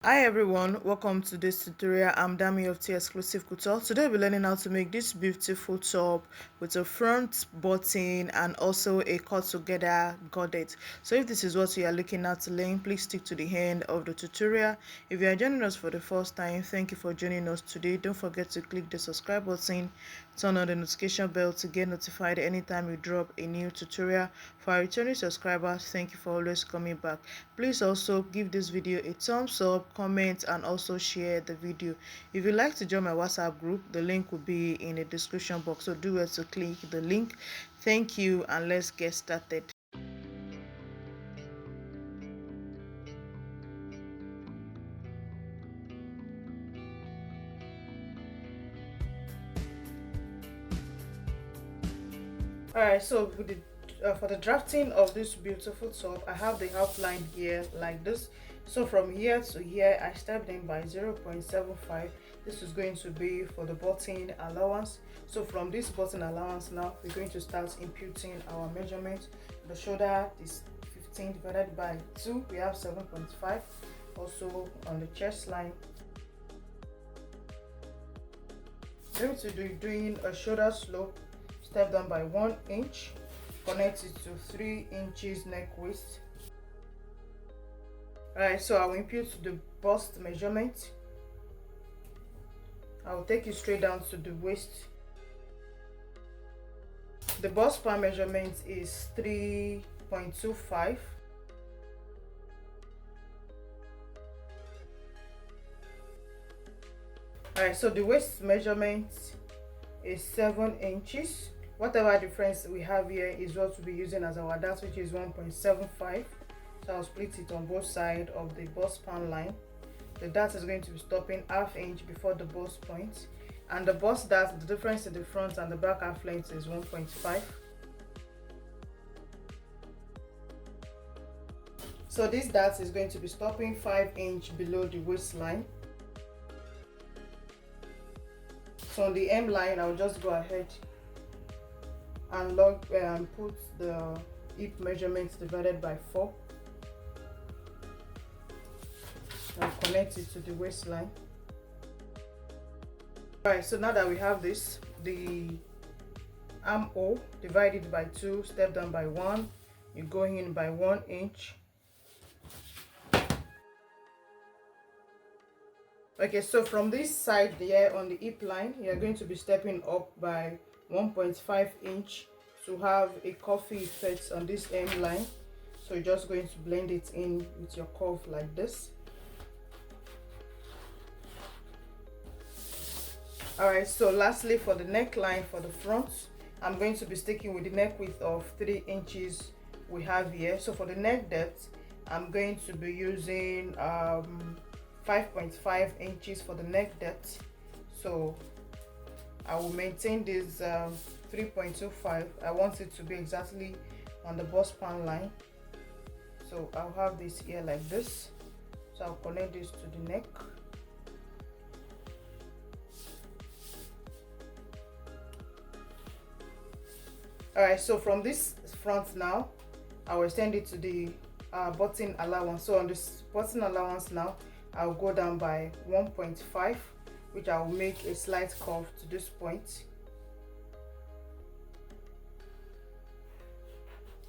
Hi everyone, welcome to this tutorial. I'm Dami of 𝐓𝐻𝐇. Today we'll be learning how to make this beautiful top with a front button and also a cut together godet. So if this is what you are looking at to learn, please stick to the end of the tutorial. If you are joining us for the first time, thank you for joining us today. Don't forget to click the subscribe button, turn on the notification bell to get notified anytime we drop a new tutorial. For our returning subscribers, thank you for always coming back. Please also give this video a thumbs up, comment, and also share the video. If you'd like to join my WhatsApp group, the link will be in the description box, so do well to click the link. Thank you, and let's get started. Alright, so with for the drafting of this beautiful top, I have the outline here like this. So from here to here, I stepped in by 0.75. This is going to be for the button allowance. So from this button allowance now, we're going to start imputing our measurement. The shoulder is 15 divided by 2, we have 7.5. Also on the chest line, I'm going to be doing a shoulder slope, step down by 1 inch, connect it to 3 inches neck waist. Alright, so I will impute the bust measurement. I will take it straight down to the waist. The bust span measurement is 3.25. Alright, so the waist measurement is 7 inches. Whatever difference we have here is what we'll be using as our dart, which is 1.75. So I'll split it on both sides of the bust span line. The dart is going to be stopping ½ inch before the bust point, and the bust dart, the difference in the front and the back half length is 1.5. So this dart is going to be stopping 5 inch below the waistline. So on the hem line, I'll just go ahead and log and put the hip measurements divided by 4. I'll connect it to the waistline. Alright, so now that we have this, the armhole, divide it by 2, step down by 1, you go in by 1 inch. Okay, so from this side here on the hip line, you're going to be stepping up by 1.5 inch to have a curvy effect on this hem line. So you're just going to blend it in with your curve like this. Alright, so lastly, for the neckline for the front, I'm going to be sticking with the neck width of 3 inches we have here. So for the neck depth, I'm going to be using 5.5 inches for the neck depth. So I will maintain this 3.25. I want it to be exactly on the bust span line. So I'll have this here like this. So I'll connect this to the neck. Alright, so from this front now, I will extend it to the button allowance. So on this button allowance now, I'll go down by 1.5, which I will make a slight curve to this point.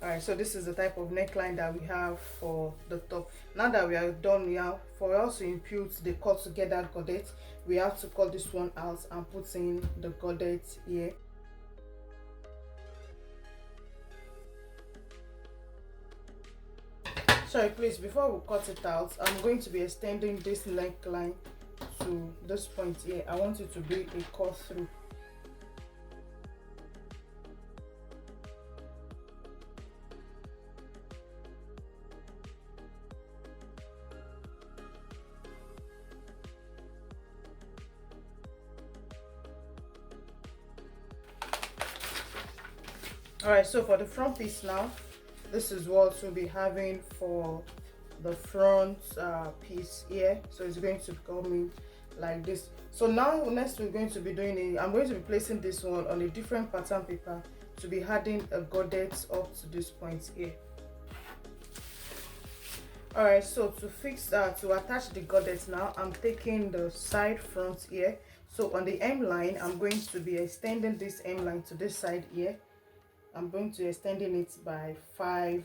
Alright, so this is the type of neckline that we have for the top. Now that we are done now, for us to impute the cut together godet, we have to cut this one out and put in the godet here. Sorry, please, before we cut it out, I'm going to be extending this neckline to this point here. I want it to be a cut through. Alright, so for the front piece now, this is what we'll be having for the front piece here. So it's going to come in like this. So now next we're going to be doing I'm going to be placing this one on a different pattern paper to be adding a godet up to this point here. All right, so to attach the godet now, I'm taking the side front here. So on the hemline, I'm going to be extending this hemline to this side here. I'm going to extending it by 5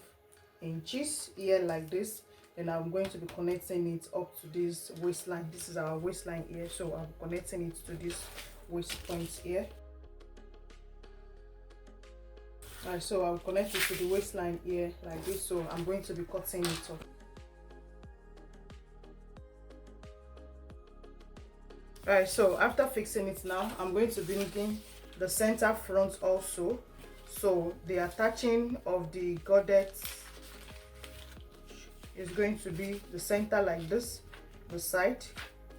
inches here like this. Then I'm going to be connecting it up to this waistline. This is our waistline here, so I'm connecting it to this waist point here. Alright, so I'll connect it to the waistline here like this. So I'm going to be cutting it off. Alright, so after fixing it now, I'm going to bring in the center front also. So the attaching of the godet is going to be the center like this, the side.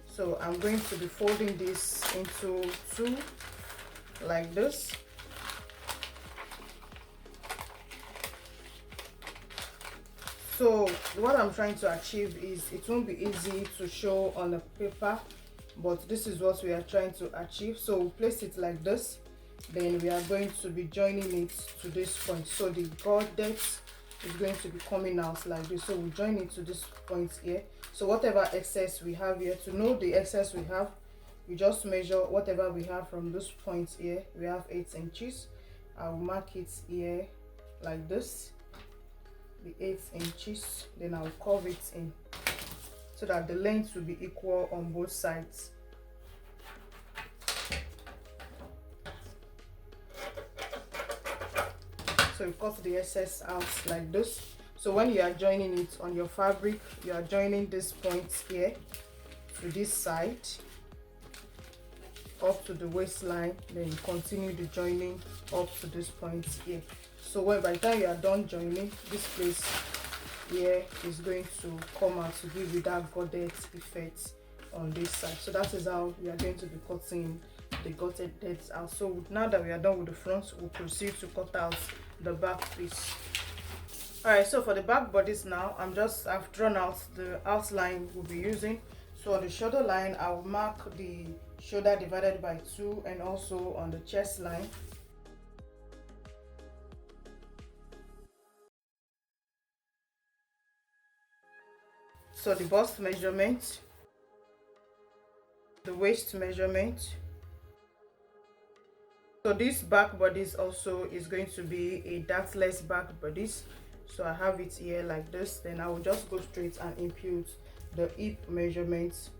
So I'm going to be folding this into 2 like this. So what I'm trying to achieve is, it won't be easy to show on the paper, but this is what we are trying to achieve. So we'll place it like this, then we are going to be joining it to this point. So the godet is going to be coming out like this. So we'll join it to this point here. So whatever excess we have here, to know the excess we have, we just measure whatever we have from this point here. We have 8 inches. I'll mark it here like this, the 8 inches. Then I'll curve it in so that the length will be equal on both sides. So you cut the excess out like this. So when you are joining it on your fabric, you are joining this point here to this side up to the waistline, then you continue the joining up to this point here. So when by the time you are done joining, this place here is going to come out to give you that godet effect on this side. So that is how we are going to be cutting the godet out. So now that we are done with the front, we'll proceed to cut out the back piece. All right, so for the back bodice now, I've drawn out the outline we'll be using. So on the shoulder line, I'll mark the shoulder divided by 2, and also on the chest line. So the bust measurement, the waist measurement. So this back bodice also is going to be a dartless back bodice. So I have it here like this. Then I will just go straight and impute the hip measurements.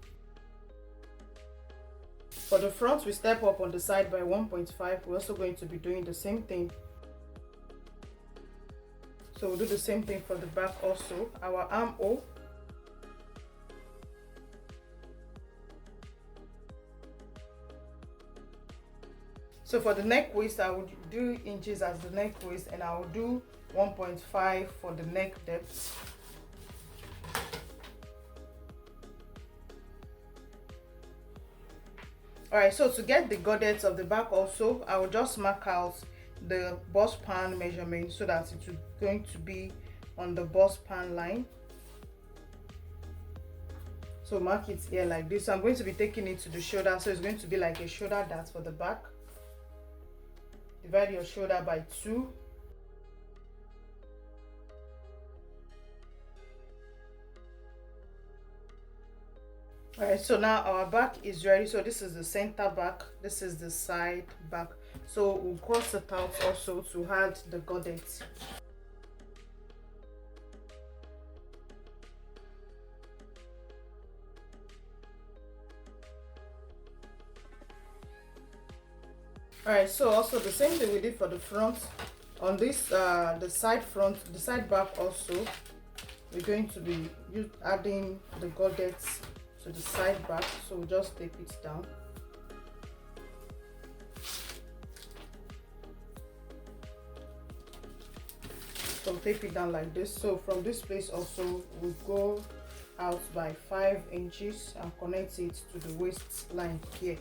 For the front, we step up on the side by 1.5. We're also going to be doing the same thing. So we'll do the same thing for the back also. Our armhole. So for the neck waist, I would do inches as the neck waist, and I will do 1.5 for the neck depth. Alright, so to get the godet of the back also, I will just mark out the bust pan measurement so that it is going to be on the bust pan line. So mark it here like this. So I'm going to be taking it to the shoulder, so it's going to be like a shoulder dart for the back. Divide your shoulder by 2. Alright, so now our back is ready. So this is the center back, this is the side back. So we'll cross it out also to add the godet. Alright, so also the same thing we did for the front. On this the side front, the side back also, we're going to be adding the godet to the side back. So we'll just tape it down. So tape it down like this. So from this place also, we'll go out by 5 inches and connect it to the waistline here.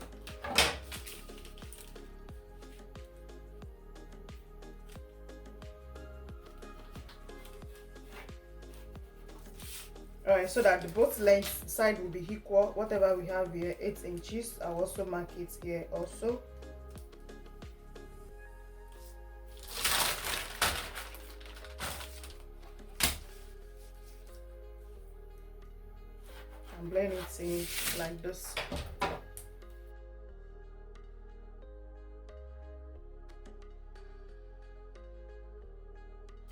Alright, so that the both length side will be equal. Whatever we have here, 8 inches, I'll also mark it here also. button like this.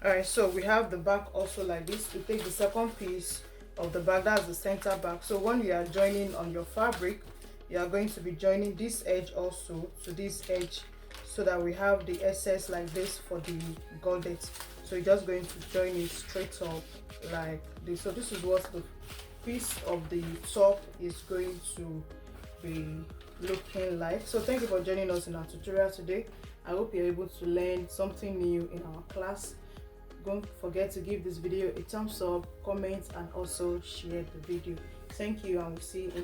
Alright, so we have the back also like this. We take the second piece of the back, that's the center back. So when you are joining on your fabric, you are going to be joining this edge also to this edge, so that we have the SS like this for the godet. So you're just going to join it straight up like this. So this is what the piece of the top is going to be looking like. So thank you for joining us in our tutorial today. I hope you're able to learn something new in our class. Don't forget to give this video a thumbs up, comment, and also share the video. Thank you, and we'll see you in